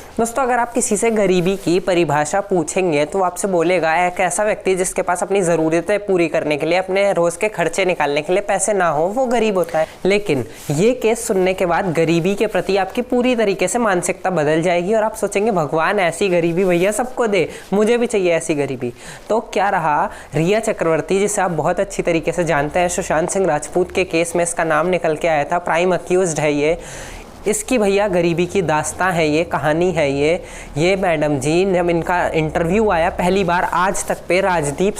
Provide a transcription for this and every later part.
दोस्तों, अगर आप किसी से गरीबी की परिभाषा पूछेंगे तो आपसे बोलेगा एक ऐसा व्यक्ति जिसके पास अपनी ज़रूरतें पूरी करने के लिए, अपने रोज़ के खर्चे निकालने के लिए पैसे ना हो, वो गरीब होता है। लेकिन ये केस सुनने के बाद गरीबी के प्रति आपकी पूरी तरीके से मानसिकता बदल जाएगी और आप सोचेंगे भगवान ऐसी गरीबी भैया सबको दे, मुझे भी चाहिए ऐसी गरीबी। तो क्या रहा, रिया चक्रवर्ती जिसे आप बहुत अच्छी तरीके से जानते हैं, सुशांत सिंह राजपूत के केस में इसका नाम निकल के आया था, प्राइम अक्यूज्ड है ये। इसकी भैया गरीबी की दास्तां है, ये कहानी है। ये मैडम जी, जब इनका इंटरव्यू आया पहली बार आज तक पे, राजदीप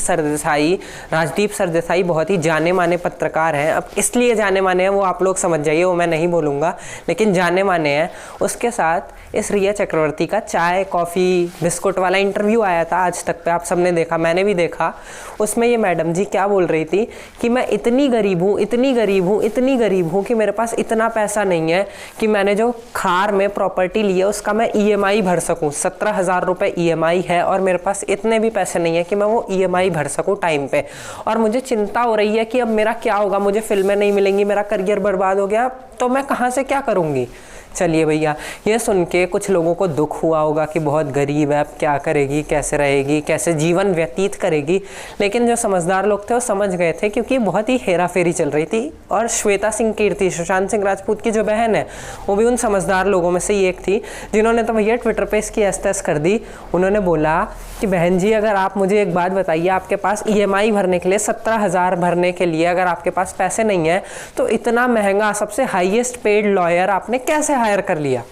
सरदेसाई बहुत ही जाने माने पत्रकार हैं। अब इसलिए जाने माने हैं वो आप लोग समझ जाइए, वो मैं नहीं बोलूँगा, लेकिन जाने माने हैं। उसके साथ इस रिया चक्रवर्ती का चाय कॉफ़ी बिस्कुट वाला इंटरव्यू आया था आज तक पे, आप सबने देखा, मैंने भी देखा। उसमें ये मैडम जी क्या बोल रही थी कि मैं इतनी गरीब हूँ कि मेरे पास इतना पैसा नहीं है कि मैंने जो खार में प्रॉपर्टी ली है उसका मैं EMI भर सकूं। 17,000 रुपये EMI है और मेरे पास इतने भी पैसे नहीं है कि मैं वो EMI भर सकूं टाइम पे। और मुझे चिंता हो रही है कि अब मेरा क्या होगा, मुझे फिल्में नहीं मिलेंगी, मेरा करियर बर्बाद हो गया, तो मैं कहाँ से क्या करूँगी। चलिए भैया, ये सुन के कुछ लोगों को दुख हुआ होगा कि बहुत गरीब है, अब क्या करेगी, कैसे रहेगी, कैसे जीवन व्यतीत करेगी। लेकिन जो समझदार लोग थे वो समझ गए थे, क्योंकि बहुत ही हेरा फेरी चल रही थी। और श्वेता सिंह कीर्ति, सुशांत सिंह राजपूत की जो बहन है, वो भी उन समझदार लोगों में से ही एक थी, जिन्होंने तो भैया ट्विटर पर इसकी एस्टेस कर दी। उन्होंने बोला कि बहन जी, अगर आप मुझे एक बात बताइए, आपके पास EMI भरने के लिए 17,000 भरने के लिए अगर आपके पास पैसे नहीं है, तो इतना महंगा सबसे हाईएस्ट पेड लॉयर आपने कैसे हायर कर लिया।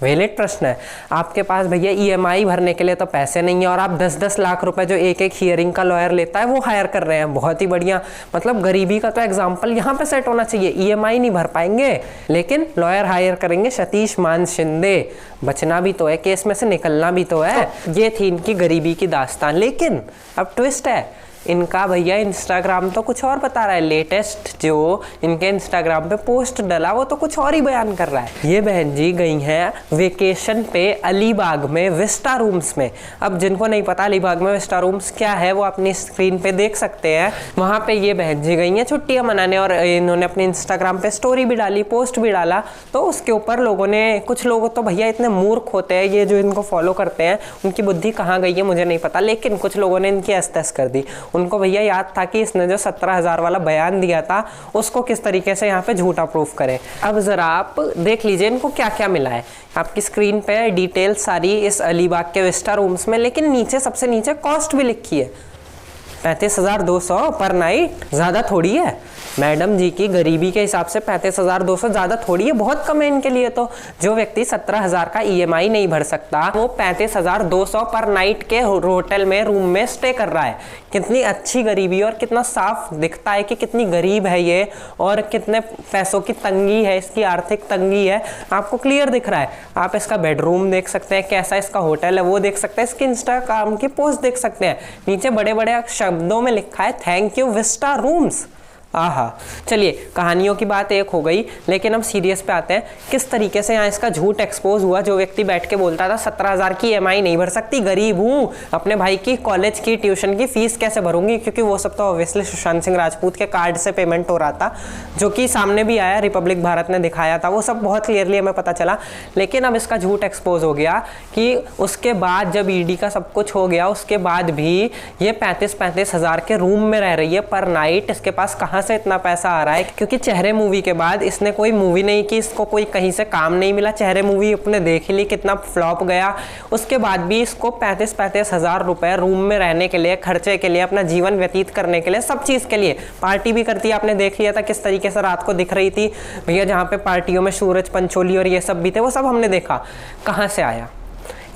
वैलिड प्रश्न है। आपके पास भैया EMI भरने के लिए तो पैसे नहीं है और आप 10-10 लाख रुपए जो एक हियरिंग का लॉयर लेता है वो हायर कर रहे हैं। बहुत ही बढ़िया, मतलब गरीबी का तो एग्जाम्पल यहाँ पे सेट होना चाहिए। EMI नहीं भर पाएंगे लेकिन लॉयर हायर करेंगे, सतीश मान शिंदे। बचना भी तो है, केस में से निकलना भी तो है। ये थी इनकी गरीबी की दास्तान। लेकिन अब ट्विस्ट है, इनका भैया इंस्टाग्राम तो कुछ और बता रहा है। लेटेस्ट जो इनके इंस्टाग्राम पे पोस्ट डला वो तो कुछ और ही बयान कर रहा है। ये बहन जी गई हैं वेकेशन पे अलीबाग में विस्टा रूम्स में। अब जिनको नहीं पता अलीबाग में विस्टा रूम्स क्या है, वो अपनी स्क्रीन पे देख सकते हैं। वहाँ पे ये बहन जी गई हैं छुट्टियाँ मनाने और इन्होंने अपने इंस्टाग्राम पे स्टोरी भी डाली, पोस्ट भी डाला। तो उसके ऊपर लोगों ने, कुछ लोग तो भैया इतने मूर्ख होते हैं, ये जो इनको फॉलो करते हैं, उनकी बुद्धि कहाँ गई है मुझे नहीं पता, लेकिन कुछ लोगों ने इनकी एस्तेस कर दी। उनको भैया याद था कि इसने जो 17,000 वाला बयान दिया था उसको किस तरीके से यहाँ पे झूठा प्रूफ करें। अब जरा आप देख लीजिए इनको क्या क्या मिला है। आपकी स्क्रीन पे डिटेल सारी इस अलीबाग के विस्टा रूम्स में, लेकिन नीचे सबसे नीचे कॉस्ट भी लिखी है 35,200 पर नाइट। ज़्यादा थोड़ी है मैडम जी की गरीबी के हिसाब से 35,200 ज़्यादा थोड़ी है, बहुत कम है इनके लिए। तो जो व्यक्ति 17,000 का EMI नहीं भर सकता, वो 35,200 पर नाइट के होटल में रूम में स्टे कर रहा है। कितनी अच्छी गरीबी और कितना साफ दिखता है कि कितनी गरीब है ये और कितने पैसों की तंगी है, इसकी आर्थिक तंगी है, आपको क्लियर दिख रहा है। आप इसका बेडरूम देख सकते हैं, कैसा इसका होटल है वो देख सकते हैं, इसकी इंस्टाग्राम की पोस्ट देख सकते हैं। नीचे बड़े बड़े शब्दों में लिखा है थैंक यू विस्टा रूम्स। आहा, चलिए कहानियों की बात एक हो गई, लेकिन हम सीरियस पे आते हैं। किस तरीके से यहाँ इसका झूठ एक्सपोज हुआ। जो व्यक्ति बैठ के बोलता था 17,000 की EMI नहीं भर सकती, गरीब हूँ, अपने भाई की कॉलेज की ट्यूशन की फीस कैसे भरूंगी, क्योंकि वो सब तो ऑब्वियसली सुशांत सिंह राजपूत के कार्ड से पेमेंट हो रहा था, जो कि सामने भी आया, रिपब्लिक भारत ने दिखाया था, वो सब बहुत क्लियरली हमें पता चला। लेकिन अब इसका झूठ एक्सपोज हो गया कि उसके बाद जब ED का सब कुछ हो गया, उसके बाद भी ये 35,000 के रूम में रह रही है पर नाइट। इसके पास कहाँ से इतना पैसा आ रहा है, क्योंकि चेहरे मूवी के बाद इसने कोई मूवी नहीं की, इसको कोई कहीं से काम नहीं मिला। चेहरे मूवी अपने देख ली, कितना फ्लॉप गया। उसके बाद भी इसको 35,000 रुपए रूम में रहने के लिए, खर्चे के लिए, अपना जीवन व्यतीत करने के लिए, सब चीज़ के लिए। पार्टी भी करती है, आपने देख लिया था किस तरीके से रात को दिख रही थी भैया, जहाँ पे पार्टियों में सूरज पंचोली और ये सब भी थे, वो सब हमने देखा। कहाँ से आया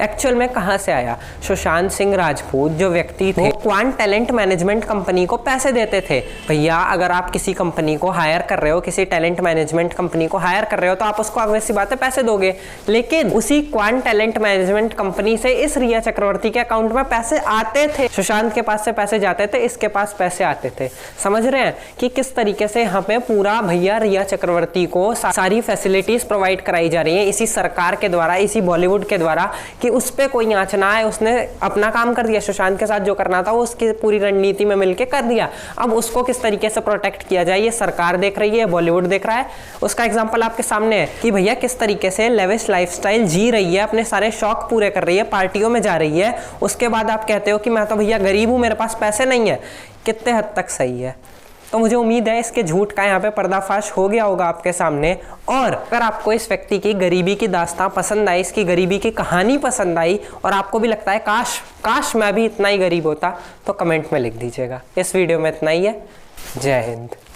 एक्चुअल में, कहाँ से आया? सुशांत सिंह राजपूत जो व्यक्ति थे, क्वांट टैलेंट मैनेजमेंट कंपनी को पैसे देते थे। भैया अगर आप किसी कंपनी को हायर कर रहे हो, किसी टैलेंट मैनेजमेंट कंपनी को हायर कर रहे हो, तो आप उसको ऑब्वियस सी बात है पैसे दोगे। लेकिन उसी क्वांट टैलेंट मैनेजमेंट कंपनी से इस रिया चक्रवर्ती के अकाउंट में पैसे आते थे। सुशांत के पास से पैसे जाते थे, इसके पास पैसे आते थे। समझ रहे हैं कि किस तरीके से यहाँ पे पूरा भैया रिया चक्रवर्ती को सारी फैसिलिटीज प्रोवाइड कराई जा रही है इसी सरकार के द्वारा, इसी बॉलीवुड के द्वारा, कि उस पर कोई आँच ना आए, उसने अपना काम कर दिया, सुशांत के साथ जो करना था वो उसकी पूरी रणनीति में मिलके कर दिया। अब उसको किस तरीके से प्रोटेक्ट किया जाए ये सरकार देख रही है, बॉलीवुड देख रहा है। उसका एग्जाम्पल आपके सामने है कि भैया किस तरीके से लेविश लाइफस्टाइल जी रही है, अपने सारे शौक पूरे कर रही है, पार्टियों में जा रही है, उसके बाद आप कहते हो कि मैं तो भैया गरीब हूँ, मेरे पास पैसे नहीं है। कितने हद तक सही है? तो मुझे उम्मीद है इसके झूठ का यहाँ पे पर्दाफाश हो गया होगा आपके सामने। और अगर आपको इस व्यक्ति की गरीबी की दास्तां पसंद आई, इसकी गरीबी की कहानी पसंद आई, और आपको भी लगता है काश मैं भी इतना ही गरीब होता, तो कमेंट में लिख दीजिएगा। इस वीडियो में इतना ही है। जय हिंद।